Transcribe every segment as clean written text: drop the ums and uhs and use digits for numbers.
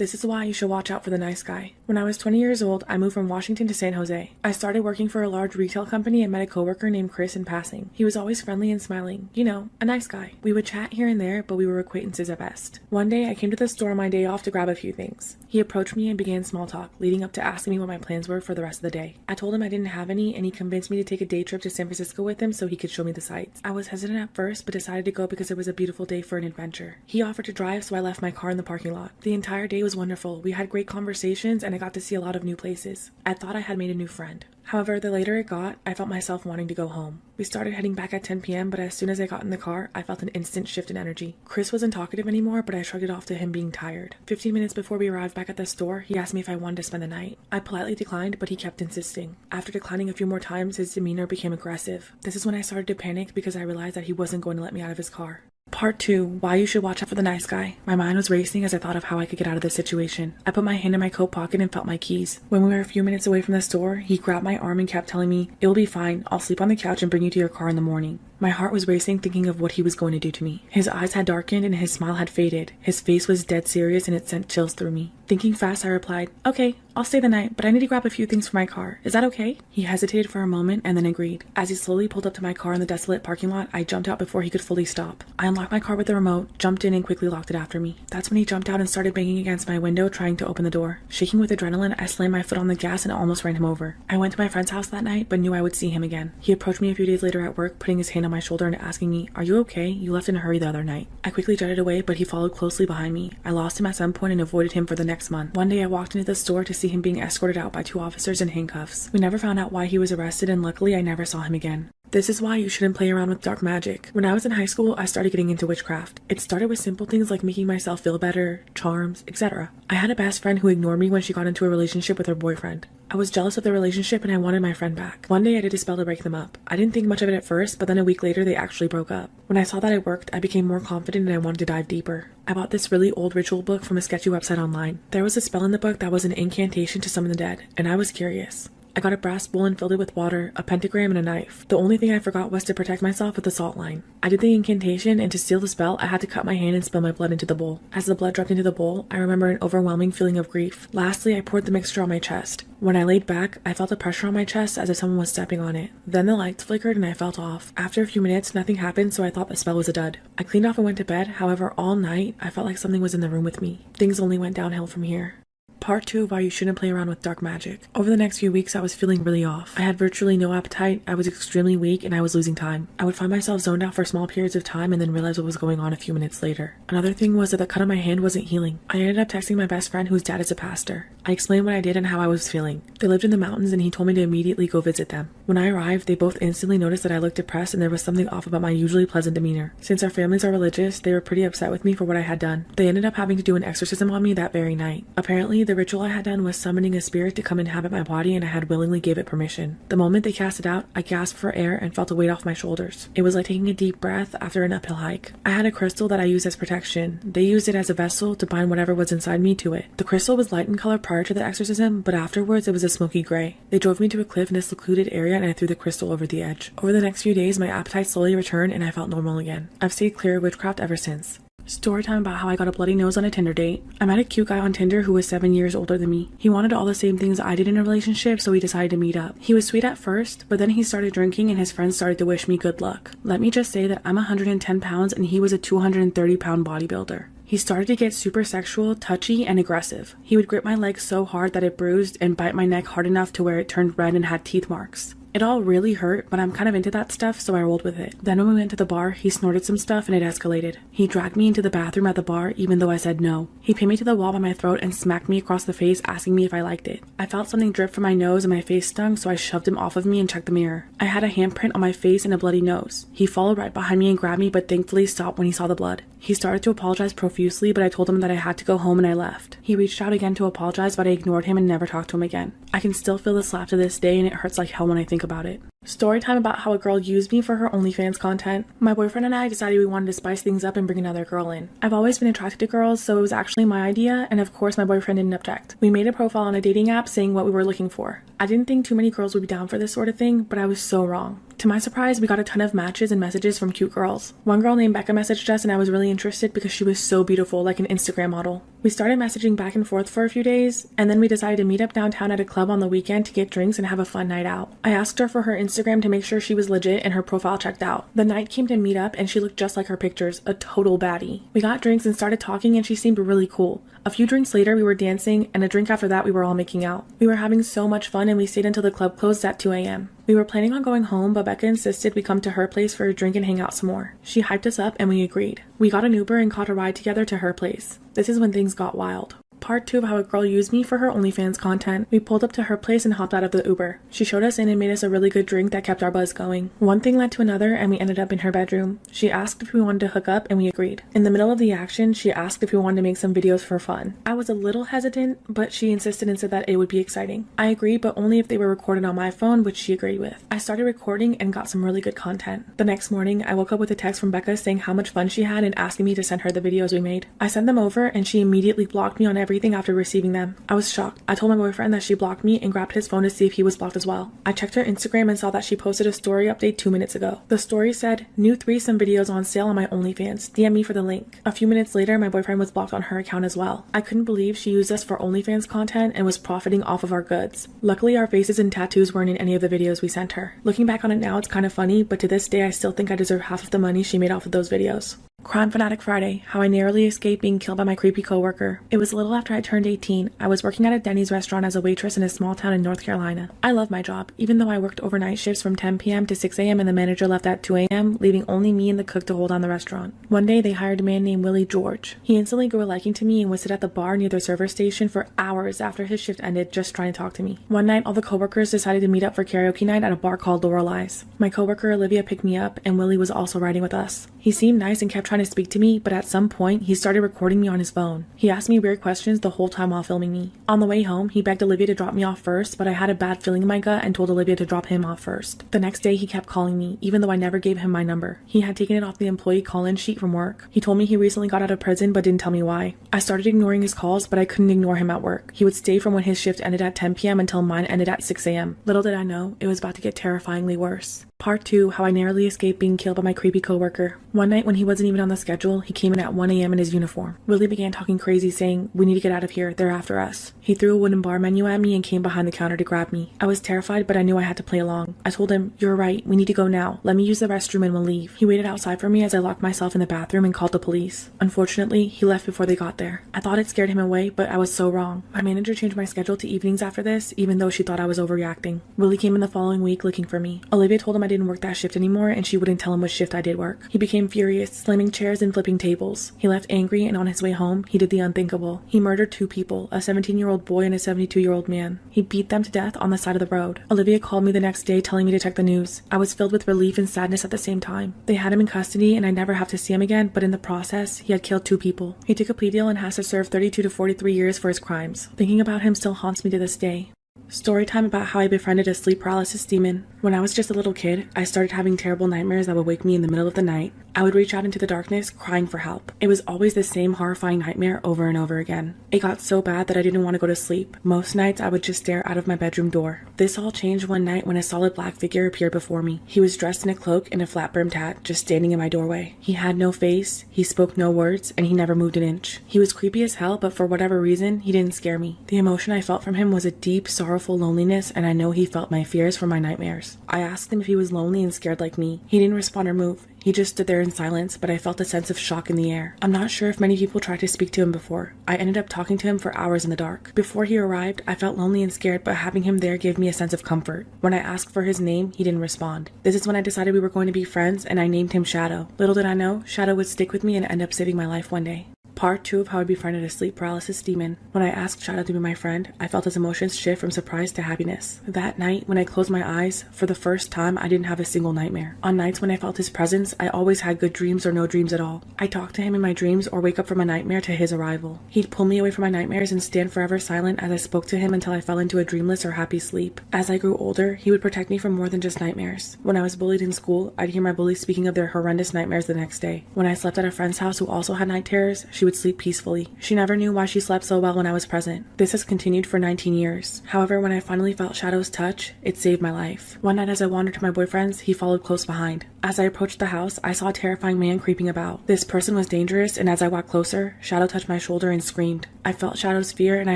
This is why you should watch out for the nice guy. When I was 20 years old, I moved from Washington to San Jose. I started working for a large retail company and met a coworker named Chris in passing. He was always friendly and smiling. You know, a nice guy. We would chat here and there, but we were acquaintances at best. One day, I came to the store on my day off to grab a few things. He approached me and began small talk, leading up to asking me what my plans were for the rest of the day. I told him I didn't have any, and he convinced me to take a day trip to San Francisco with him so he could show me the sights. I was hesitant at first, but decided to go because it was a beautiful day for an adventure. He offered to drive, so I left my car in the parking lot. The entire day was wonderful. We had great conversations, and I got to see a lot of new places. I thought I had made a new friend. However, the later it got, I felt myself wanting to go home. We started heading back at 10 p.m., but as soon as I got in the car, I felt an instant shift in energy. Chris wasn't talkative anymore, but I shrugged it off to him being tired. 15 minutes before we arrived back at the store, he asked me if I wanted to spend the night. I politely declined, but he kept insisting. After declining a few more times, his demeanor became aggressive. This is when I started to panic because I realized that he wasn't going to let me out of his car. Part 2. Why you should watch out for the nice guy. My mind was racing as I thought of how I could get out of this situation. I put my hand in my coat pocket and felt my keys. When we were a few minutes away from the store, he grabbed my arm and kept telling me, "It will be fine. I'll sleep on the couch and bring you to your car in the morning." My heart was racing, thinking of what he was going to do to me. His eyes had darkened and his smile had faded. His face was dead serious and it sent chills through me. Thinking fast, I replied, "Okay, I'll stay the night, but I need to grab a few things for my car. Is that okay?" He hesitated for a moment and then agreed. As he slowly pulled up to my car in the desolate parking lot, I jumped out before he could fully stop. I unlocked my car with the remote, jumped in and quickly locked it after me. That's when he jumped out and started banging against my window, trying to open the door. Shaking with adrenaline, I slammed my foot on the gas and almost ran him over. I went to my friend's house that night, but knew I would see him again. He approached me a few days later at work, putting his hand on my shoulder and asking me, "Are you okay? You left in a hurry the other night." I quickly jutted away, but he followed closely behind me. I lost him at some point and avoided him for the next month. One day I walked into the store to see him being escorted out by 2 officers in handcuffs. We never found out why he was arrested, and luckily I never saw him again. This is why you shouldn't play around with dark magic. When I was in high school, I started getting into witchcraft. It started with simple things like making myself feel better, charms, etc. I had a best friend who ignored me when she got into a relationship with her boyfriend. I was jealous of the relationship and I wanted my friend back. One day I did a spell to break them up. I didn't think much of it at first, but then a week later they actually broke up. When I saw that it worked, I became more confident and I wanted to dive deeper. I bought this really old ritual book from a sketchy website online. There was a spell in the book that was an incantation to summon the dead, and I was curious. I got a brass bowl and filled it with water, a pentagram, and a knife. The only thing I forgot was to protect myself with a salt line. I did the incantation, and to seal the spell, I had to cut my hand and spill my blood into the bowl. As the blood dropped into the bowl, I remember an overwhelming feeling of grief. Lastly, I poured the mixture on my chest. When I laid back, I felt a pressure on my chest as if someone was stepping on it. Then the lights flickered and I felt off. After a few minutes, nothing happened, so I thought the spell was a dud. I cleaned off and went to bed. However, all night, I felt like something was in the room with me. Things only went downhill from here. Part 2 of why you shouldn't play around with dark magic. Over the next few weeks, I was feeling really off. I had virtually no appetite, I was extremely weak, and I was losing time. I would find myself zoned out for small periods of time and then realize what was going on a few minutes later. Another thing was that the cut on my hand wasn't healing. I ended up texting my best friend whose dad is a pastor. I explained what I did and how I was feeling. They lived in the mountains and he told me to immediately go visit them. When I arrived, they both instantly noticed that I looked depressed and there was something off about my usually pleasant demeanor. Since our families are religious, they were pretty upset with me for what I had done. They ended up having to do an exorcism on me that very night. Apparently, the ritual I had done was summoning a spirit to come inhabit my body and I had willingly gave it permission. The moment they cast it out, I gasped for air and felt a weight off my shoulders. It was like taking a deep breath after an uphill hike. I had a crystal that I used as protection. They used it as a vessel to bind whatever was inside me to it. The crystal was light in color prior to the exorcism, but afterwards it was a smoky gray. They drove me to a cliff in a secluded area and I threw the crystal over the edge. Over the next few days, my appetite slowly returned and I felt normal again. I've stayed clear of witchcraft ever since. Storytime about how I got a bloody nose on a Tinder date. I met a cute guy on Tinder who was 7 years older than me. He wanted all the same things I did in a relationship, so we decided to meet up. He was sweet at first, but then he started drinking and his friends started to wish me good luck. Let me just say that I'm 110 pounds and he was a 230-pound bodybuilder. He started to get super sexual, touchy, and aggressive. He would grip my leg so hard that it bruised and bite my neck hard enough to where it turned red and had teeth marks. It all really hurt, but I'm kind of into that stuff, so I rolled with it. Then when we went to the bar, he snorted some stuff and it escalated. He dragged me into the bathroom at the bar, even though I said no. He pinned me to the wall by my throat and smacked me across the face, asking me if I liked it. I felt something drip from my nose and my face stung, so I shoved him off of me and checked the mirror. I had a handprint on my face and a bloody nose. He followed right behind me and grabbed me, but thankfully stopped when he saw the blood. He started to apologize profusely, but I told him that I had to go home and I left. He reached out again to apologize, but I ignored him and never talked to him again. I can still feel the slap to this day and it hurts like hell when I think about it. Storytime about how a girl used me for her OnlyFans content. My boyfriend and I decided we wanted to spice things up and bring another girl in. I've always been attracted to girls, so it was actually my idea, and of course my boyfriend didn't object. We made a profile on a dating app saying what we were looking for. I didn't think too many girls would be down for this sort of thing, but I was so wrong. To my surprise, we got a ton of matches and messages from cute girls. One girl named Becca messaged us and I was really interested because she was so beautiful, like an Instagram model. We started messaging back and forth for a few days, and then we decided to meet up downtown at a club on the weekend to get drinks and have a fun night out. I asked her for her Instagram to make sure she was legit and her profile checked out. The night came to meet up and she looked just like her pictures, a total baddie. We got drinks and started talking and she seemed really cool. A few drinks later we were dancing, and a drink after that we were all making out. We were having so much fun and we stayed until the club closed at 2 a.m. We were planning on going home, but Becca insisted we come to her place for a drink and hang out some more. She hyped us up and we agreed. We got an Uber and caught a ride together to her place. This is when things got wild. Part 2 of how a girl used me for her OnlyFans content. We pulled up to her place and hopped out of the Uber. She showed us in and made us a really good drink that kept our buzz going. One thing led to another and we ended up in her bedroom. She asked if we wanted to hook up and we agreed. In the middle of the action, she asked if we wanted to make some videos for fun. I was a little hesitant, but she insisted and said that it would be exciting. I agreed, but only if they were recorded on my phone, which she agreed with. I started recording and got some really good content. The next morning, I woke up with a text from Becca saying how much fun she had and asking me to send her the videos we made. I sent them over and she immediately blocked me on everything after receiving them. I was shocked. I told my boyfriend that she blocked me and grabbed his phone to see if he was blocked as well. I checked her Instagram and saw that she posted a story update 2 minutes ago. The story said, "New threesome videos on sale on my OnlyFans. DM me for the link." A few minutes later, my boyfriend was blocked on her account as well. I couldn't believe she used us for OnlyFans content and was profiting off of our goods. Luckily, our faces and tattoos weren't in any of the videos we sent her. Looking back on it now, it's kind of funny, but to this day, I still think I deserve half of the money she made off of those videos. Crime Fanatic Friday, how I narrowly escaped being killed by my creepy coworker. It was a little after I turned 18. I was working at a Denny's restaurant as a waitress in a small town in North Carolina. I love my job, even though I worked overnight shifts from 10 p.m. to 6 a.m. and the manager left at 2 a.m., leaving only me and the cook to hold down the restaurant. One day, they hired a man named Willie George. He instantly grew a liking to me and would sit at the bar near the server station for hours after his shift ended just trying to talk to me. One night, all the coworkers decided to meet up for karaoke night at a bar called Lorelei's. My coworker Olivia picked me up, and Willie was also riding with us. He seemed nice and kept trying to speak to me, but at some point, he started recording me on his phone. He asked me weird questions the whole time while filming me. On the way home, he begged Olivia to drop me off first, but I had a bad feeling in my gut and told Olivia to drop him off first. The next day, he kept calling me, even though I never gave him my number. He had taken it off the employee call-in sheet from work. He told me he recently got out of prison but didn't tell me why. I started ignoring his calls, but I couldn't ignore him at work. He would stay from when his shift ended at 10 p.m. until mine ended at 6 a.m. Little did I know, it was about to get terrifyingly worse. Part 2, how I narrowly escaped being killed by my creepy coworker. One night when he wasn't even on the schedule, he came in at 1 a.m. in his uniform. Willie began talking crazy, saying, "We need to get out of here, they're after us." He threw a wooden bar menu at me and came behind the counter to grab me. I was terrified, but I knew I had to play along. I told him, "You're right, we need to go now. Let me use the restroom and we'll leave." He waited outside for me as I locked myself in the bathroom and called the police. Unfortunately, he left before they got there. I thought it scared him away, but I was so wrong. My manager changed my schedule to evenings after this, even though she thought I was overreacting. Willie came in the following week looking for me. Olivia told him I didn't work that shift anymore and she wouldn't tell him what shift I did work. He became furious, slamming chairs and flipping tables. He left angry, and on his way home, he did the unthinkable. He murdered 2 people, a 17-year-old boy and a 72-year-old man. He beat them to death on the side of the road. Olivia called me the next day telling me to check the news. I was filled with relief and sadness at the same time. They had him in custody and I never have to see him again, but in the process, he had killed 2 people. He took a plea deal and has to serve 32 to 43 years for his crimes. Thinking about him still haunts me to this day. Storytime about how I befriended a sleep paralysis demon. When I was just a little kid, I started having terrible nightmares that would wake me in the middle of the night. I would reach out into the darkness, crying for help. It was always the same horrifying nightmare over and over again. It got so bad that I didn't want to go to sleep. Most nights, I would just stare out of my bedroom door. This all changed one night when a solid black figure appeared before me. He was dressed in a cloak and a flat-brimmed hat, just standing in my doorway. He had no face, he spoke no words, and he never moved an inch. He was creepy as hell, but for whatever reason, he didn't scare me. The emotion I felt from him was a deep, sorrowful loneliness, and I know he felt my fears from my nightmares. I asked him if he was lonely and scared like me. He didn't respond or move. He just stood there in silence, but I felt a sense of shock in the air. I'm not sure if many people tried to speak to him before. I ended up talking to him for hours in the dark. Before he arrived, I felt lonely and scared, but having him there gave me a sense of comfort. When I asked for his name, he didn't respond. This is when I decided we were going to be friends, and I named him Shadow. Little did I know, Shadow would stick with me and end up saving my life one day. Part 2 of how I befriended a sleep paralysis demon. When I asked Shadow to be my friend, I felt his emotions shift from surprise to happiness. That night, when I closed my eyes, for the first time, I didn't have a single nightmare. On nights when I felt his presence, I always had good dreams or no dreams at all. I talked to him in my dreams or wake up from a nightmare to his arrival. He'd pull me away from my nightmares and stand forever silent as I spoke to him until I fell into a dreamless or happy sleep. As I grew older, he would protect me from more than just nightmares. When I was bullied in school, I'd hear my bullies speaking of their horrendous nightmares the next day. When I slept at a friend's house who also had night terrors, she she would sleep peacefully. She never knew why she slept so well when I was present. This has continued for 19 years. However, when I finally felt Shadow's touch, it saved my life. One night as I wandered to my boyfriend's, he followed close behind. As I approached the house, I saw a terrifying man creeping about. This person was dangerous, and as I walked closer, Shadow touched my shoulder and screamed. I felt Shadow's fear, and I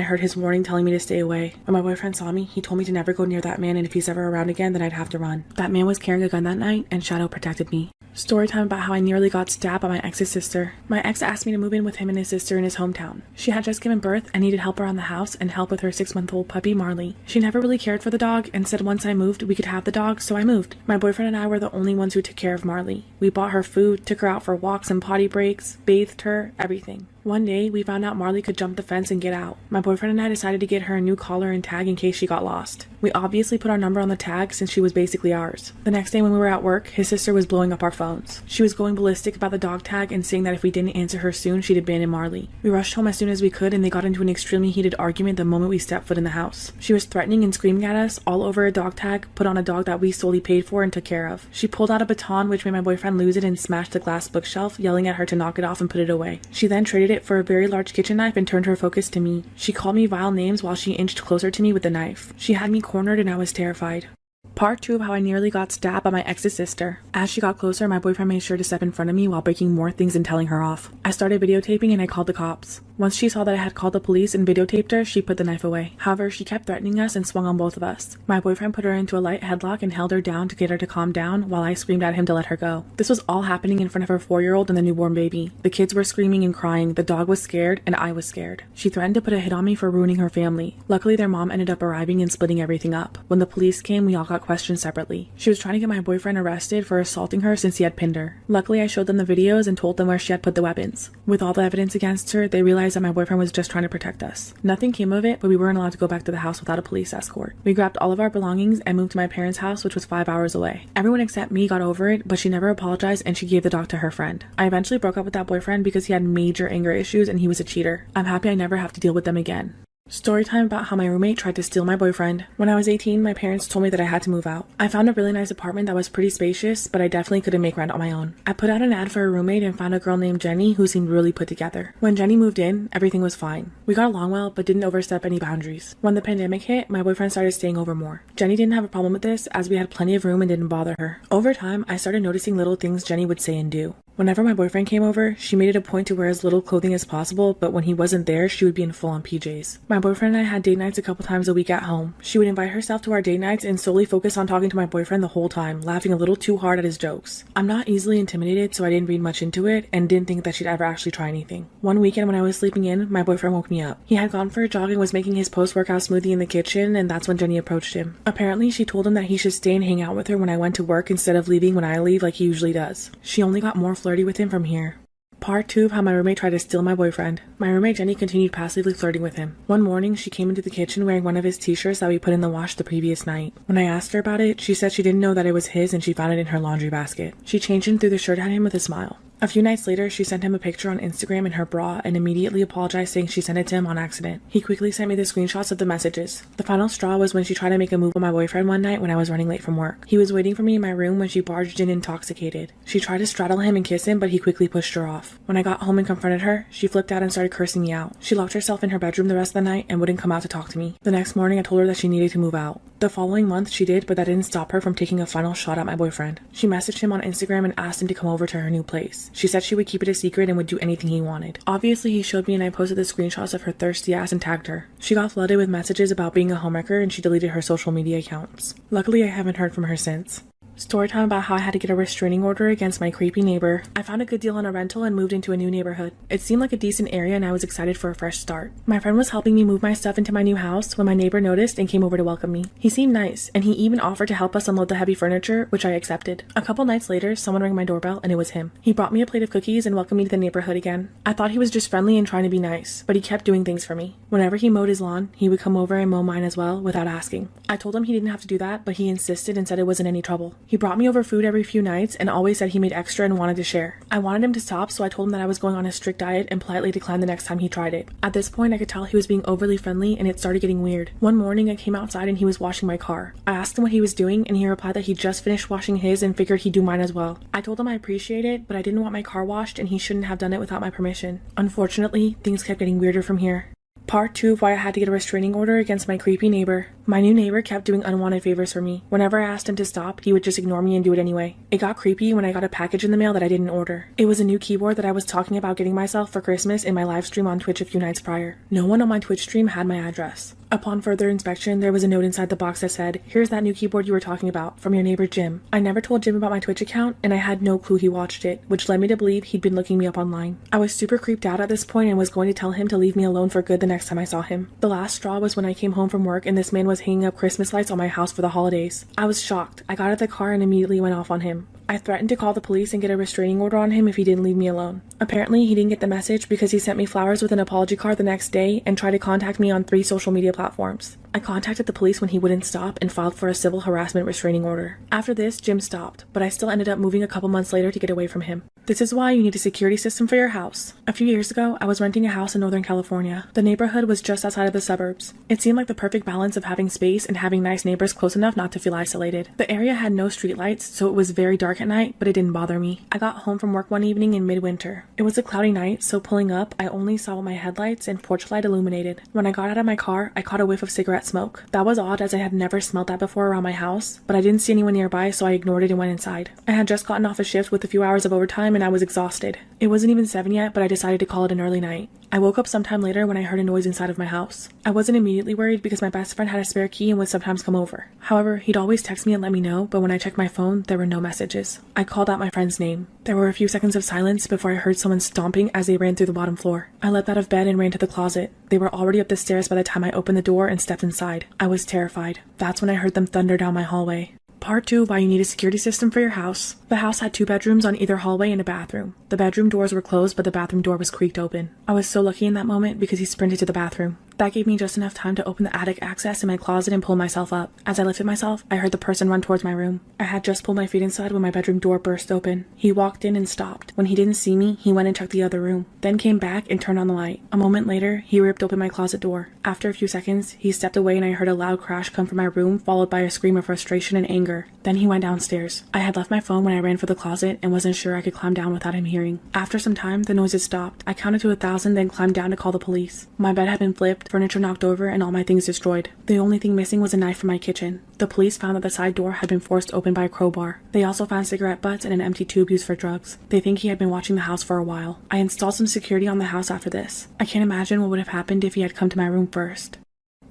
heard his warning telling me to stay away. When my boyfriend saw me, he told me to never go near that man, and if he's ever around again, then I'd have to run. That man was carrying a gun that night, and Shadow protected me. Storytime about how I nearly got stabbed by my ex's sister. My ex asked me to move in with him and his sister in his hometown. She had just given birth and needed help around the house and help with her 6-month-old puppy, Marley. She never really cared for the dog and said once I moved, we could have the dog, so I moved. My boyfriend and I were the only ones who took care of Marley. We bought her food, took her out for walks and potty breaks, bathed her, everything. One day, we found out Marley could jump the fence and get out. My boyfriend and I decided to get her a new collar and tag in case she got lost. We obviously put our number on the tag since she was basically ours. The next day when we were at work, his sister was blowing up our phones. She was going ballistic about the dog tag and saying that if we didn't answer her soon, she'd abandon Marley. We rushed home as soon as we could and they got into an extremely heated argument the moment we stepped foot in the house. She was threatening and screaming at us all over a dog tag put on a dog that we solely paid for and took care of. She pulled out a baton which made my boyfriend lose it and smashed the glass bookshelf, yelling at her to knock it off and put it away. She then traded it for a very large kitchen knife and turned her focus to me. She called me vile names while she inched closer to me with the knife. She had me cornered and I was terrified. Part 2 of how I nearly got stabbed by my ex's sister. As she got closer, my boyfriend made sure to step in front of me while breaking more things and telling her off. I started videotaping and I called the cops. Once she saw that I had called the police and videotaped her, she put the knife away. However, she kept threatening us and swung on both of us. My boyfriend put her into a light headlock and held her down to get her to calm down while I screamed at him to let her go. This was all happening in front of her 4-year-old and the newborn baby. The kids were screaming and crying, the dog was scared, and I was scared. She threatened to put a hit on me for ruining her family. Luckily, their mom ended up arriving and splitting everything up. When the police came, we all got questioned separately. She was trying to get my boyfriend arrested for assaulting her since he had pinned her. Luckily, I showed them the videos and told them where she had put the weapons. With all the evidence against her, they realized that my boyfriend was just trying to protect us. Nothing came of it, but we weren't allowed to go back to the house without a police escort. We grabbed all of our belongings and moved to my parents' house, which was 5 hours away. Everyone except me got over it, but she never apologized and she gave the dog to her friend. I eventually broke up with that boyfriend because he had major anger issues and he was a cheater. I'm happy I never have to deal with them again. Storytime about how my roommate tried to steal my boyfriend. When I was 18, my parents told me that I had to move out. I found a really nice apartment that was pretty spacious, but I definitely couldn't make rent on my own. I put out an ad for a roommate and found a girl named Jenny who seemed really put together. When Jenny moved in, everything was fine. We got along well, but didn't overstep any boundaries. When the pandemic hit, my boyfriend started staying over more. Jenny didn't have a problem with this as we had plenty of room and didn't bother her. Over time, I started noticing little things Jenny would say and do. Whenever my boyfriend came over, she made it a point to wear as little clothing as possible, but when he wasn't there, she would be in full-on PJs. My boyfriend and I had date nights a couple times a week at home. She would invite herself to our date nights and solely focus on talking to my boyfriend the whole time, laughing a little too hard at his jokes. I'm not easily intimidated, so I didn't read much into it and didn't think that she'd ever actually try anything. One weekend when I was sleeping in, my boyfriend woke me up. He had gone for a jog and was making his post-workout smoothie in the kitchen, and that's when Jenny approached him. Apparently, she told him that he should stay and hang out with her when I went to work instead of leaving when I leave like he usually does. She only got more flirty with him from here. Part 2 of how my roommate tried to steal my boyfriend. My roommate Jenny continued passively flirting with him. One morning, she came into the kitchen wearing one of his t-shirts that we put in the wash the previous night. When I asked her about it, she said she didn't know that it was his and she found it in her laundry basket. She changed and threw the shirt at him with a smile. A few nights later, she sent him a picture on Instagram in her bra and immediately apologized saying she sent it to him on accident. He quickly sent me the screenshots of the messages. The final straw was when she tried to make a move on my boyfriend one night when I was running late from work. He was waiting for me in my room when she barged in intoxicated. She tried to straddle him and kiss him, but he quickly pushed her off. When I got home and confronted her, she flipped out and started cursing me out. She locked herself in her bedroom the rest of the night and wouldn't come out to talk to me. The next morning, I told her that she needed to move out. The following month, she did, but that didn't stop her from taking a final shot at my boyfriend. She messaged him on Instagram and asked him to come over to her new place. She said she would keep it a secret and would do anything he wanted. Obviously, he showed me and I posted the screenshots of her thirsty ass and tagged her. She got flooded with messages about being a homewrecker and she deleted her social media accounts. Luckily, I haven't heard from her since. Storytime about how I had to get a restraining order against my creepy neighbor. I found a good deal on a rental and moved into a new neighborhood. It seemed like a decent area and I was excited for a fresh start. My friend was helping me move my stuff into my new house when my neighbor noticed and came over to welcome me. He seemed nice and he even offered to help us unload the heavy furniture, which I accepted. A couple nights later, someone rang my doorbell and it was him. He brought me a plate of cookies and welcomed me to the neighborhood again. I thought he was just friendly and trying to be nice, but he kept doing things for me. Whenever he mowed his lawn, he would come over and mow mine as well without asking. I told him he didn't have to do that, but he insisted and said it wasn't any trouble. He brought me over food every few nights and always said he made extra and wanted to share. I wanted him to stop, so I told him that I was going on a strict diet and politely declined the next time he tried it. At this point, I could tell he was being overly friendly and it started getting weird. One morning, I came outside and he was washing my car. I asked him what he was doing and he replied that he just finished washing his and figured he'd do mine as well. I told him I appreciate it, but I didn't want my car washed and he shouldn't have done it without my permission. Unfortunately, things kept getting weirder from here. Part 2 of why I had to get a restraining order against my creepy neighbor. My new neighbor kept doing unwanted favors for me. Whenever I asked him to stop, he would just ignore me and do it anyway. It got creepy when I got a package in the mail that I didn't order. It was a new keyboard that I was talking about getting myself for Christmas in my live stream on Twitch a few nights prior. No one on my Twitch stream had my address. Upon further inspection, there was a note inside the box that said, "Here's that new keyboard you were talking about, from your neighbor Jim." I never told Jim about my Twitch account, and I had no clue he watched it, which led me to believe he'd been looking me up online. I was super creeped out at this point and was going to tell him to leave me alone for good the next time I saw him. The last straw was when I came home from work and this man was hanging up Christmas lights on my house for the holidays. I was shocked. I got out of the car and immediately went off on him. I threatened to call the police and get a restraining order on him if he didn't leave me alone. Apparently, he didn't get the message because he sent me flowers with an apology card the next day and tried to contact me on 3 social media platforms. I contacted the police when he wouldn't stop and filed for a civil harassment restraining order. After this, Jim stopped, but I still ended up moving a couple months later to get away from him. This is why you need a security system for your house. A few years ago, I was renting a house in Northern California. The neighborhood was just outside of the suburbs. It seemed like the perfect balance of having space and having nice neighbors close enough not to feel isolated. The area had no streetlights, so it was very dark at night, but it didn't bother me. I got home from work one evening in midwinter. It was a cloudy night, so pulling up, I only saw what my headlights and porch light illuminated. When I got out of my car, I caught a whiff of cigarette smoke. That was odd as I had never smelled that before around my house, but I didn't see anyone nearby, so I ignored it and went inside. I had just gotten off a shift with a few hours of overtime and I was exhausted. It wasn't even 7 yet, but I decided to call it an early night. I woke up sometime later when I heard a noise inside of my house. I wasn't immediately worried because my best friend had a spare key and would sometimes come over. However, he'd always text me and let me know, but when I checked my phone, there were no messages. I called out my friend's name. There were a few seconds of silence before I heard someone stomping as they ran through the bottom floor. I leapt out of bed and ran to the closet. They were already up the stairs by the time I opened the door and stepped inside. I was terrified. That's when I heard them thunder down my hallway. Part 2 of why you need a security system for your house. The house had 2 bedrooms on either hallway and a bathroom. The bedroom doors were closed, but the bathroom door was creaked open. I was so lucky in that moment because he sprinted to the bathroom. That gave me just enough time to open the attic access in my closet and pull myself up. As I lifted myself, I heard the person run towards my room. I had just pulled my feet inside when my bedroom door burst open. He walked in and stopped. When he didn't see me, he went and checked the other room, then came back and turned on the light. A moment later, he ripped open my closet door. After a few seconds, he stepped away and I heard a loud crash come from my room, followed by a scream of frustration and anger. Then he went downstairs. I had left my phone when I ran for the closet and wasn't sure I could climb down without him hearing. After some time, the noises stopped. I counted to 1,000, then climbed down to call the police. My bed had been flipped, furniture knocked over, and all my things destroyed. The only thing missing was a knife from my kitchen. The police found that the side door had been forced open by a crowbar. They also found cigarette butts and an empty tube used for drugs. They think he had been watching the house for a while. I installed some security on the house after this. I can't imagine what would have happened if he had come to my room first.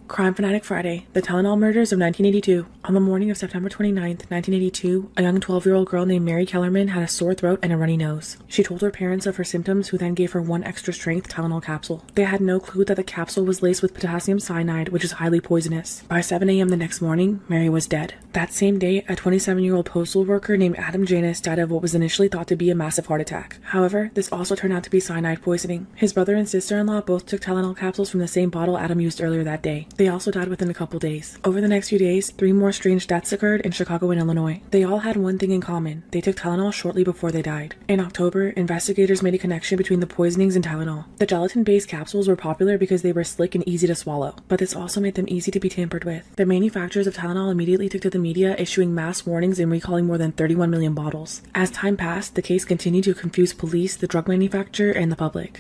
Crime Fanatic Friday, the Tylenol murders of 1982. On the morning of September 29th, 1982, a young 12-year-old girl named Mary Kellerman had a sore throat and a runny nose. She told her parents of her symptoms, who then gave her 1 extra strength Tylenol capsule. They had no clue that the capsule was laced with potassium cyanide, which is highly poisonous. By 7 a.m. the next morning, Mary was dead. That same day, a 27-year-old postal worker named Adam Janus died of what was initially thought to be a massive heart attack. However, this also turned out to be cyanide poisoning. His brother and sister-in-law both took Tylenol capsules from the same bottle Adam used earlier that day. They also died within a couple days. Over the next few days, 3 more strange deaths occurred in Chicago and Illinois. They all had one thing in common. They took Tylenol shortly before they died. In October, investigators made a connection between the poisonings and Tylenol. The gelatin-based capsules were popular because they were slick and easy to swallow, but this also made them easy to be tampered with. The manufacturers of Tylenol immediately took to the media, issuing mass warnings and recalling more than 31 million bottles. As time passed, the case continued to confuse police, the drug manufacturer, and the public.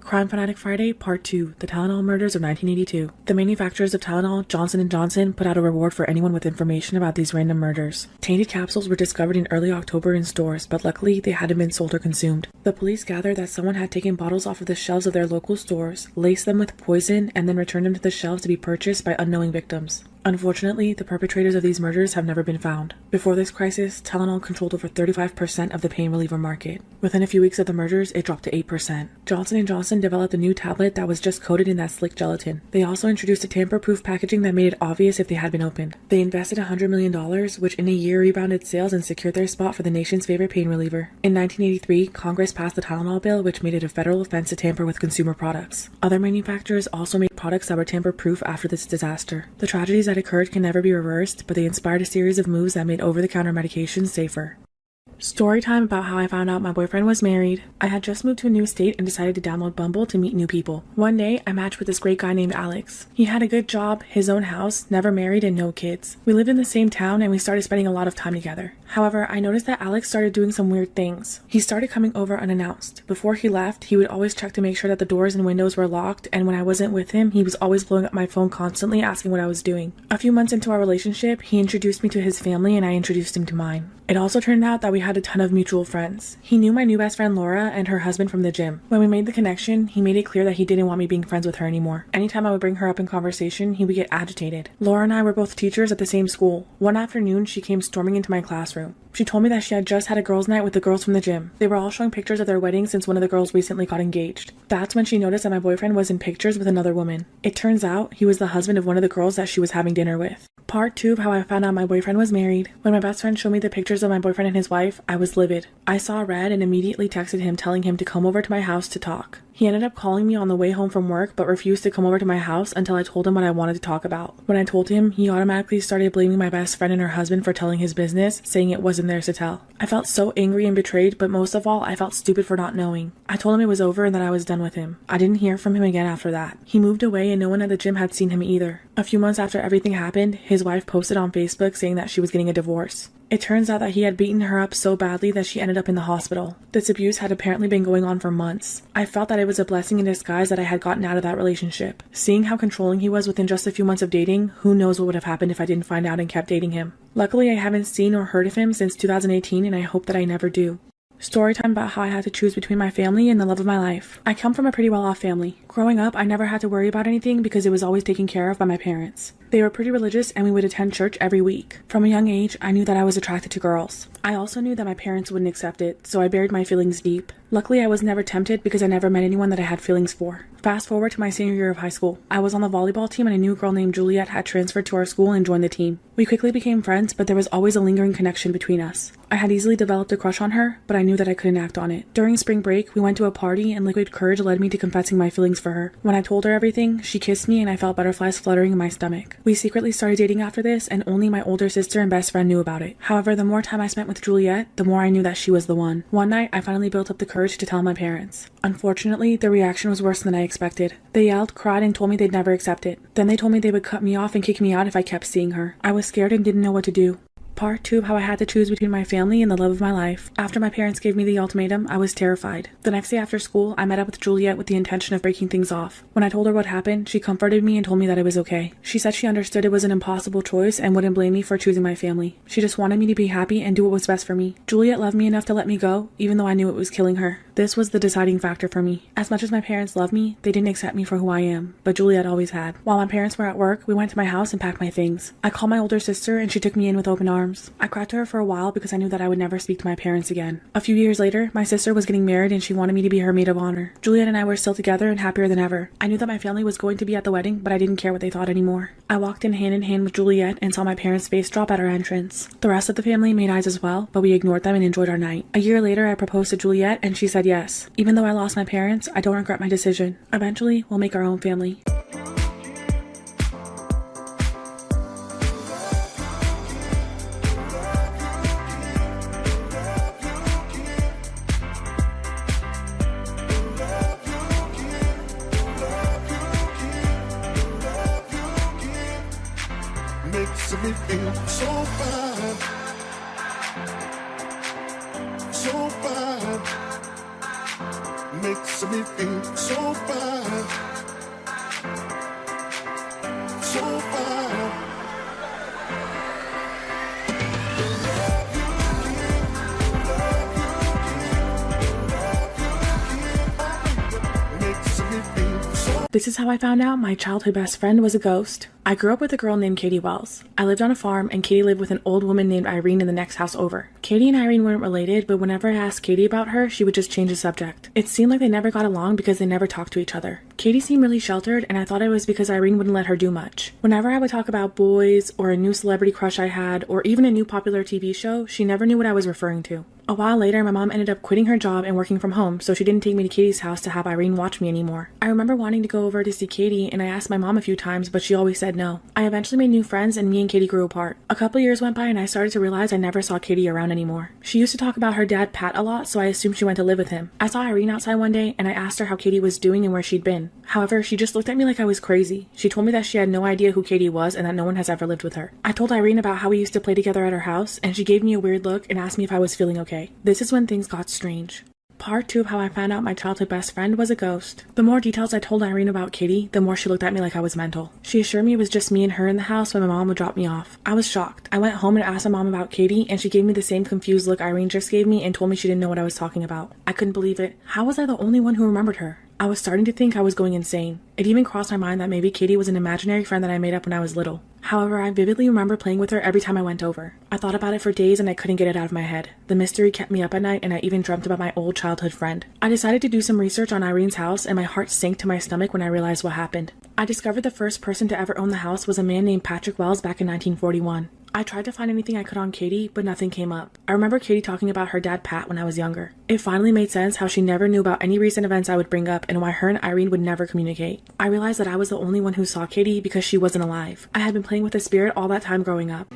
Crime Fanatic Friday, Part 2, the Tylenol murders of 1982. The manufacturers of Tylenol, Johnson & Johnson, put out a reward for anyone with information about these random murders. Tainted capsules were discovered in early October in stores, but luckily they hadn't been sold or consumed. The police gathered that someone had taken bottles off of the shelves of their local stores, laced them with poison, and then returned them to the shelves to be purchased by unknowing victims. Unfortunately, the perpetrators of these murders have never been found. Before this crisis, Tylenol controlled over 35% of the pain reliever market. Within a few weeks of the murders, it dropped to 8%. Johnson & Johnson developed a new tablet that was just coated in that slick gelatin. They also introduced a tamper-proof packaging that made it obvious if they had been opened. They invested $100 million, which in a year rebounded sales and secured their spot for the nation's favorite pain reliever. In 1983, Congress passed the Tylenol bill, which made it a federal offense to tamper with consumer products. Other manufacturers also made products that were tamper-proof after this disaster. The tragedies that that a courage can never be reversed, but they inspired a series of moves that made over-the-counter medications safer. Story time about how I found out my boyfriend was married. I had just moved to a new state and decided to download Bumble to meet new people. One day, I matched with this great guy named Alex. He had a good job, his own house, never married, and no kids. We lived in the same town and we started spending a lot of time together. However, I noticed that Alex started doing some weird things. He started coming over unannounced. Before he left, he would always check to make sure that the doors and windows were locked, and when I wasn't with him, he was always blowing up my phone constantly asking what I was doing. A few months into our relationship, he introduced me to his family and I introduced him to mine. It also turned out that we had a ton of mutual friends. He knew my new best friend Laura and her husband from the gym. When we made the connection, he made it clear that he didn't want me being friends with her anymore. Anytime I would bring her up in conversation, he would get agitated. Laura and I were both teachers at the same school. One afternoon, she came storming into my classroom. She told me that she had just had a girls' night with the girls from the gym. They were all showing pictures of their wedding since one of the girls recently got engaged. That's when she noticed that my boyfriend was in pictures with another woman. It turns out he was the husband of one of the girls that she was having dinner with. Part 2 of how I found out my boyfriend was married. When my best friend showed me the pictures of my boyfriend and his wife, I was livid. I saw red and immediately texted him telling him to come over to my house to talk. He ended up calling me on the way home from work but refused to come over to my house until I told him what I wanted to talk about. When I told him, he automatically started blaming my best friend and her husband for telling his business, saying it wasn't theirs to tell. I felt so angry and betrayed, but most of all, I felt stupid for not knowing. I told him it was over and that I was done with him. I didn't hear from him again after that. He moved away and no one at the gym had seen him either. A few months after everything happened, his wife posted on Facebook saying that she was getting a divorce. It turns out that he had beaten her up so badly that she ended up in the hospital. This abuse had apparently been going on for months. I felt that it was a blessing in disguise that I had gotten out of that relationship. Seeing how controlling he was within just a few months of dating, who knows what would have happened if I didn't find out and kept dating him. Luckily, I haven't seen or heard of him since 2018 and I hope that I never do. Storytime about how I had to choose between my family and the love of my life. I come from a pretty well-off family. Growing up, I never had to worry about anything because it was always taken care of by my parents. They were pretty religious and we would attend church every week. From a young age, I knew that I was attracted to girls. I also knew that my parents wouldn't accept it, so I buried my feelings deep. Luckily, I was never tempted because I never met anyone that I had feelings for. Fast forward to my senior year of high school. I was on the volleyball team and a new girl named Juliet had transferred to our school and joined the team. We quickly became friends, but there was always a lingering connection between us. I had easily developed a crush on her, but I knew that I couldn't act on it. During spring break, we went to a party and liquid courage led me to confessing my feelings for her. When I told her everything, she kissed me and I felt butterflies fluttering in my stomach. We secretly started dating after this and only my older sister and best friend knew about it. However, the more time I spent with Juliet, the more I knew that she was the one. One night, I finally built up the courage to tell my parents. Unfortunately, the reaction was worse than I expected. They yelled, cried, and told me they'd never accept it. Then they told me they would cut me off and kick me out if I kept seeing her. I was scared and didn't know what to do. Part 2 of how I had to choose between my family and the love of my life. After my parents gave me the ultimatum, I was terrified. The next day after school, I met up with Juliet with the intention of breaking things off. When I told her what happened, she comforted me and told me that it was okay. She said she understood it was an impossible choice and wouldn't blame me for choosing my family. She just wanted me to be happy and do what was best for me. Juliet loved me enough to let me go, even though I knew it was killing her. This was the deciding factor for me. As much as my parents loved me, they didn't accept me for who I am, but Juliet always had. While my parents were at work, we went to my house and packed my things. I called my older sister and she took me in with open arms. I cried to her for a while because I knew that I would never speak to my parents again. A few years later, my sister was getting married and she wanted me to be her maid of honor. Juliet and I were still together and happier than ever. I knew that my family was going to be at the wedding, but I didn't care what they thought anymore. I walked in hand with Juliet and saw my parents' face drop at our entrance. The rest of the family made eyes as well, but we ignored them and enjoyed our night. A year later, I proposed to Juliet and she said yes. Even though I lost my parents, I don't regret my decision. Eventually, we'll make our own family. Makes me feel so fine, so fine. Makes me feel so fine, so fine. Makes me feel so. This is how I found out my childhood best friend was a ghost. I grew up with a girl named Katie Wells. I lived on a farm and Katie lived with an old woman named Irene in the next house over. Katie and Irene weren't related, but whenever I asked Katie about her, she would just change the subject. It seemed like they never got along because they never talked to each other. Katie seemed really sheltered and I thought it was because Irene wouldn't let her do much. Whenever I would talk about boys or a new celebrity crush I had or even a new popular TV show, she never knew what I was referring to. A while later, my mom ended up quitting her job and working from home, so she didn't take me to Katie's house to have Irene watch me anymore. I remember wanting to go over to see Katie and I asked my mom a few times, but she always said said no. I eventually made new friends and me and Katie grew apart. A couple years went by and I started to realize I never saw Katie around anymore. She used to talk about her dad Pat a lot, so I assumed she went to live with him. I saw Irene outside one day and I asked her how Katie was doing and where she'd been. However, she just looked at me like I was crazy. She told me that she had no idea who Katie was and that no one has ever lived with her. I told Irene about how we used to play together at her house and she gave me a weird look and asked me if I was feeling okay. This is when things got strange. Part 2 of how I found out my childhood best friend was a ghost. The more details I told Irene about Katie, the more she looked at me like I was mental. She assured me it was just me and her in the house when my mom would drop me off. I was shocked. I went home and asked my mom about Katie, and she gave me the same confused look Irene just gave me and told me she didn't know what I was talking about. I couldn't believe it. How was I the only one who remembered her? I was starting to think I was going insane. It even crossed my mind that maybe Katie was an imaginary friend that I made up when I was little. However, I vividly remember playing with her every time I went over. I thought about it for days and I couldn't get it out of my head. The mystery kept me up at night and I even dreamt about my old childhood friend. I decided to do some research on Irene's house and my heart sank to my stomach when I realized what happened. I discovered the first person to ever own the house was a man named Patrick Wells back in 1941. I tried to find anything I could on Katie, but nothing came up. I remember Katie talking about her dad Pat when I was younger. It finally made sense how she never knew about any recent events I would bring up and why her and Irene would never communicate. I realized that I was the only one who saw Katie because she wasn't alive. I had been playing with the spirit all that time growing up.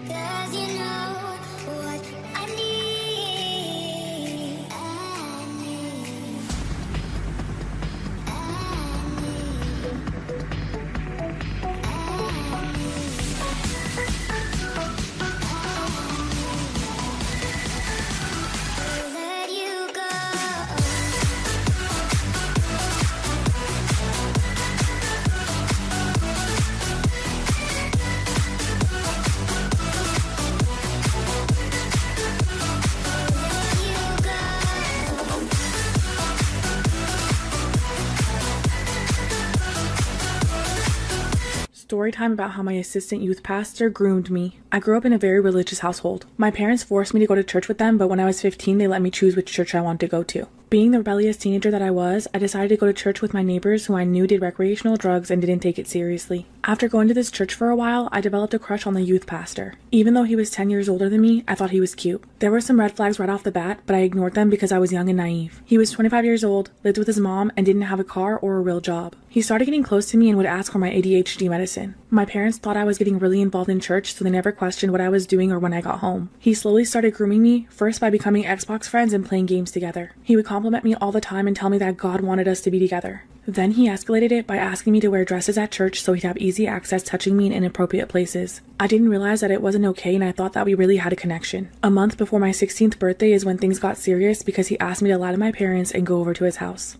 Storytime about how my assistant youth pastor groomed me. I grew up in a very religious household. My parents forced me to go to church with them, but when I was 15, they let me choose which church I wanted to go to. Being the rebellious teenager that I was, I decided to go to church with my neighbors who I knew did recreational drugs and didn't take it seriously. After going to this church for a while, I developed a crush on the youth pastor. Even though he was 10 years older than me, I thought he was cute. There were some red flags right off the bat, but I ignored them because I was young and naive. He was 25 years old, lived with his mom, and didn't have a car or a real job. He started getting close to me and would ask for my ADHD medicine. My parents thought I was getting really involved in church, so they never questioned what I was doing or when I got home. He slowly started grooming me, first by becoming Xbox friends and playing games together. He would compliment me all the time and tell me that God wanted us to be together. Then he escalated it by asking me to wear dresses at church so he'd have easy access touching me in inappropriate places. I didn't realize that it wasn't okay and I thought that we really had a connection. A month before my 16th birthday is when things got serious because he asked me to lie to my parents and go over to his house.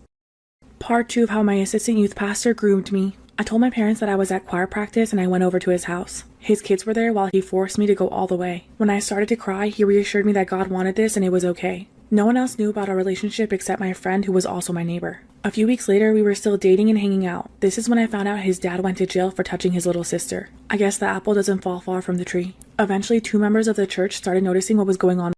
Part 2 of how my assistant youth pastor groomed me. I told my parents that I was at choir practice and I went over to his house. His kids were there while he forced me to go all the way. When I started to cry, he reassured me that God wanted this and it was okay. No one else knew about our relationship except my friend who was also my neighbor. A few weeks later, we were still dating and hanging out. This is when I found out his dad went to jail for touching his little sister. I guess the apple doesn't fall far from the tree. Eventually, 2 members of the church started noticing what was going on.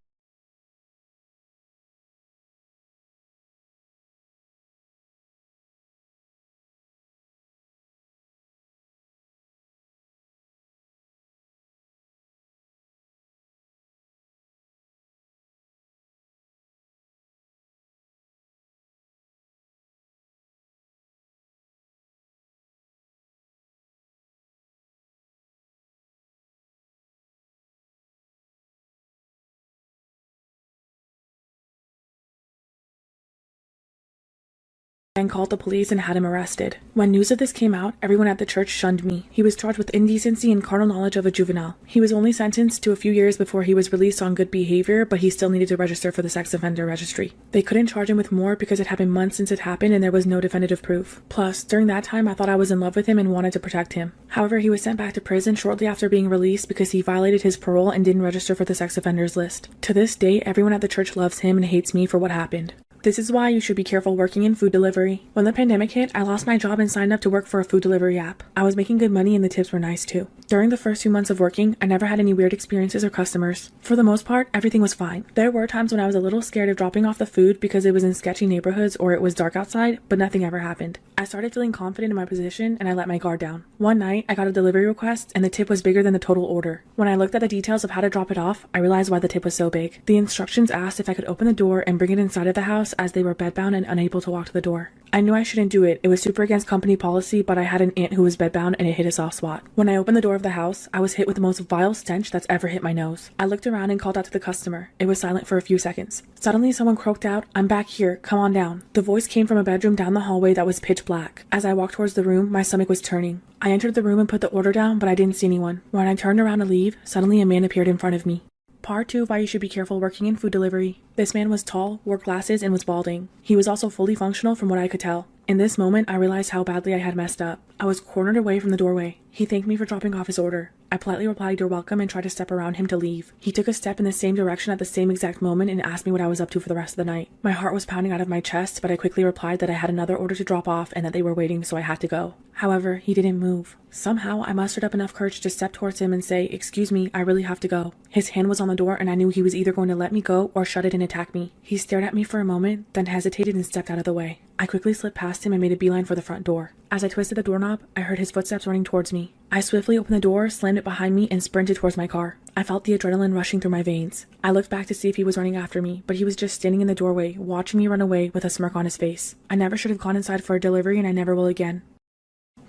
And called the police and had him arrested. When news of this came out, everyone at the church shunned me. He was charged with indecency and carnal knowledge of a juvenile. He was only sentenced to a few years before he was released on good behavior, but he still needed to register for the sex offender registry. They couldn't charge him with more because it had been months since it happened and there was no definitive proof. Plus, during that time, I thought I was in love with him and wanted to protect him. However, he was sent back to prison shortly after being released because he violated his parole and didn't register for the sex offenders list. To this day, everyone at the church loves him and hates me for what happened. This is why you should be careful working in food delivery. When the pandemic hit, I lost my job and signed up to work for a food delivery app. I was making good money and the tips were nice too. During the first 2 months of working, I never had any weird experiences or customers. For the most part, everything was fine. There were times when I was a little scared of dropping off the food because it was in sketchy neighborhoods or it was dark outside, but nothing ever happened. I started feeling confident in my position and I let my guard down. One night, I got a delivery request and the tip was bigger than the total order. When I looked at the details of how to drop it off, I realized why the tip was so big. The instructions asked if I could open the door and bring it inside of the house us as they were bedbound and unable to walk to the door. I knew I shouldn't do it. It was super against company policy, but I had an aunt who was bedbound and it hit a soft spot. When I opened the door of the house, I was hit with the most vile stench that's ever hit my nose. I looked around and called out to the customer. It was silent for a few seconds. Suddenly, someone croaked out, "I'm back here. Come on down." The voice came from a bedroom down the hallway that was pitch black. As I walked towards the room, my stomach was turning. I entered the room and put the order down, but I didn't see anyone. When I turned around to leave, suddenly a man appeared in front of me. Part 2 of why you should be careful working in food delivery. This man was tall, wore glasses, and was balding. He was also fully functional from what I could tell. In this moment, I realized how badly I had messed up. I was cornered away from the doorway. He thanked me for dropping off his order. I politely replied, "You're welcome," and tried to step around him to leave. He took a step in the same direction at the same exact moment and asked me what I was up to for the rest of the night. My heart was pounding out of my chest, but I quickly replied that I had another order to drop off and that they were waiting, so I had to go. However, he didn't move. Somehow, I mustered up enough courage to step towards him and say, "Excuse me, I really have to go." His hand was on the door and I knew he was either going to let me go or shut it and attack me. He stared at me for a moment, then hesitated and stepped out of the way. I quickly slipped past him and made a beeline for the front door. As I twisted the doorknob, I heard his footsteps running towards me. I swiftly opened the door, slammed it behind me, and sprinted towards my car. I felt the adrenaline rushing through my veins. I looked back to see if he was running after me, but he was just standing in the doorway, watching me run away with a smirk on his face. I never should have gone inside for a delivery, and I never will again.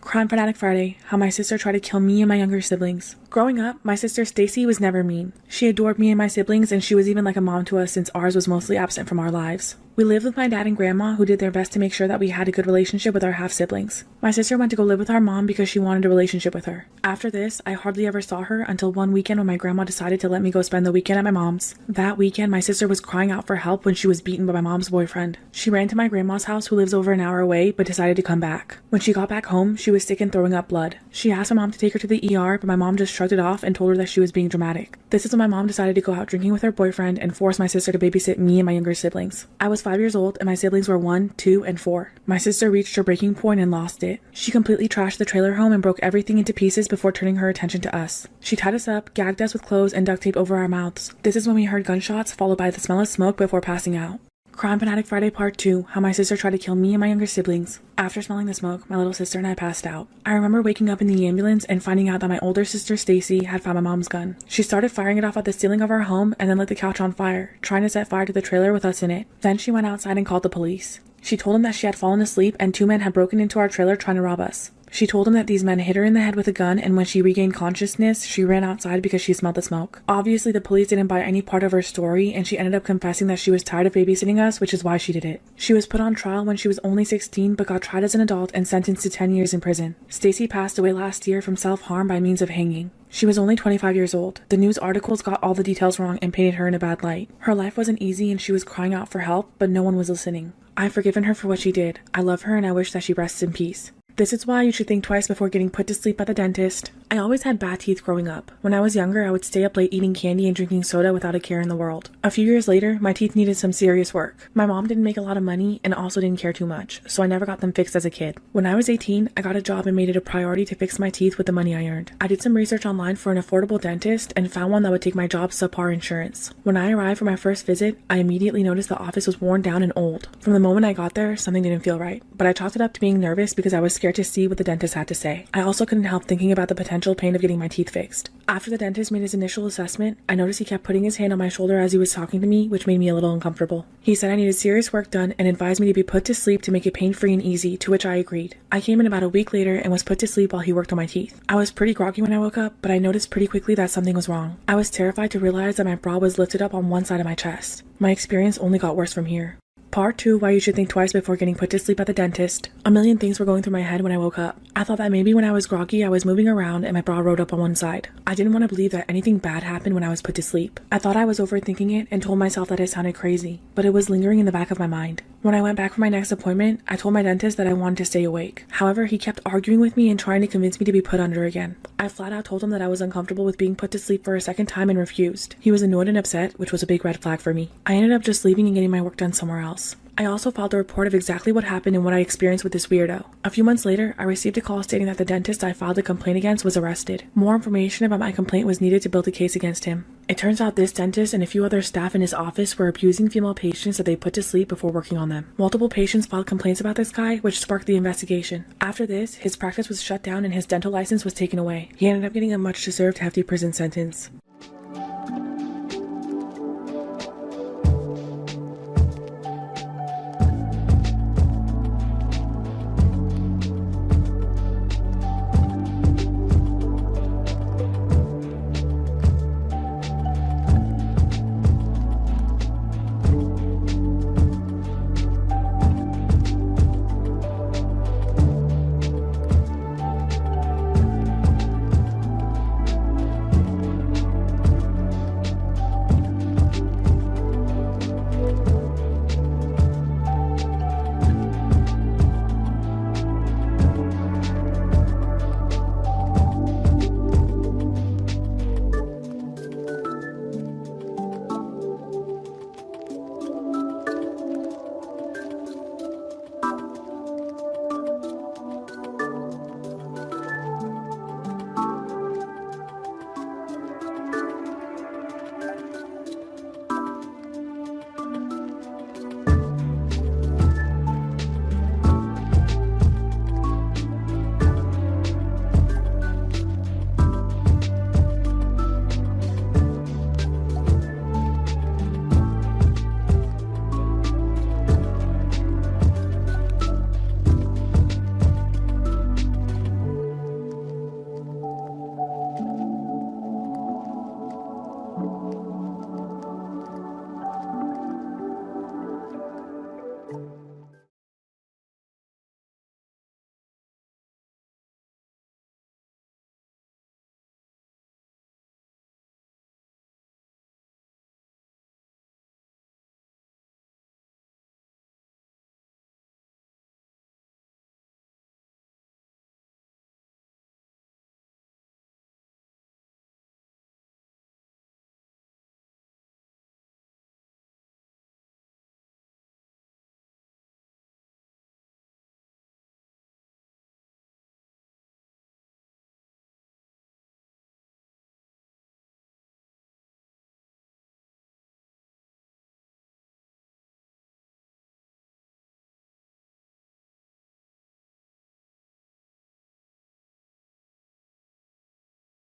Crime Fanatic Friday, how my sister tried to kill me and my younger siblings. Growing up, my sister Stacy was never mean. She adored me and my siblings, and she was even like a mom to us since ours was mostly absent from our lives. We lived with my dad and grandma, who did their best to make sure that we had a good relationship with our half-siblings. My sister went to go live with our mom because she wanted a relationship with her. After this, I hardly ever saw her until one weekend when my grandma decided to let me go spend the weekend at my mom's. That weekend, my sister was crying out for help when she was beaten by my mom's boyfriend. She ran to my grandma's house, who lives over an hour away, but decided to come back. When she got back home, she was sick and throwing up blood. She asked my mom to take her to the ER, but my mom just shrugged it off and told her that she was being dramatic. This is when my mom decided to go out drinking with her boyfriend and force my sister to babysit me and my younger siblings. I was 5 years old and my siblings were 1, 2, and 4. My sister reached her breaking point and lost it. She completely trashed the trailer home and broke everything into pieces before turning her attention to us. She tied us up, gagged us with clothes, and duct tape over our mouths. This is when we heard gunshots followed by the smell of smoke before passing out. Crime Fanatic Friday Part 2, how my sister tried to kill me and my younger siblings. After smelling the smoke, my little sister and I passed out. I remember waking up in the ambulance and finding out that my older sister Stacy had found my mom's gun. She started firing it off at the ceiling of our home and then lit the couch on fire, trying to set fire to the trailer with us in it. Then she went outside and called the police. She told them that she had fallen asleep and 2 men had broken into our trailer trying to rob us. She told him that these men hit her in the head with a gun, and when she regained consciousness, she ran outside because she smelled the smoke. Obviously, the police didn't buy any part of her story, and she ended up confessing that she was tired of babysitting us, which is why she did it. She was put on trial when she was only 16, but got tried as an adult and sentenced to 10 years in prison. Stacy passed away last year from self-harm by means of hanging. She was only 25 years old. The news articles got all the details wrong and painted her in a bad light. Her life wasn't easy and she was crying out for help, but no one was listening. I've forgiven her for what she did. I love her and I wish that she rests in peace. This is why you should think twice before getting put to sleep at the dentist. I always had bad teeth growing up. When I was younger, I would stay up late eating candy and drinking soda without a care in the world. A few years later, my teeth needed some serious work. My mom didn't make a lot of money and also didn't care too much, so I never got them fixed as a kid. When I was 18, I got a job and made it a priority to fix my teeth with the money I earned. I did some research online for an affordable dentist and found one that would take my job's subpar insurance. When I arrived for my first visit, I immediately noticed the office was worn down and old. From the moment I got there, something didn't feel right, but I chalked it up to being nervous because I was scared to see what the dentist had to say. I also couldn't help thinking about the potential pain of getting my teeth fixed. After the dentist made his initial assessment, I noticed he kept putting his hand on my shoulder as he was talking to me, which made me a little uncomfortable. He said I needed serious work done and advised me to be put to sleep to make it pain-free and easy, to which I agreed. I came in about a week later and was put to sleep while he worked on my teeth. I was pretty groggy when I woke up, but I noticed pretty quickly that something was wrong. I was terrified to realize that my bra was lifted up on one side of my chest. My experience only got worse from here. Part 2, why you should think twice before getting put to sleep at the dentist. A million things were going through my head when I woke up. I thought that maybe when I was groggy, I was moving around and my bra rode up on one side. I didn't want to believe that anything bad happened when I was put to sleep. I thought I was overthinking it and told myself that it sounded crazy, but it was lingering in the back of my mind. When I went back for my next appointment, I told my dentist that I wanted to stay awake. However, he kept arguing with me and trying to convince me to be put under again. I flat out told him that I was uncomfortable with being put to sleep for a second time and refused. He was annoyed and upset, which was a big red flag for me. I ended up just leaving and getting my work done somewhere else. I also filed a report of exactly what happened and what I experienced with this weirdo. A few months later, I received a call stating that the dentist I filed a complaint against was arrested. More information about my complaint was needed to build a case against him. It turns out this dentist and a few other staff in his office were abusing female patients that they put to sleep before working on them. Multiple patients filed complaints about this guy, which sparked the investigation. After this, his practice was shut down and his dental license was taken away. He ended up getting a much-deserved hefty prison sentence.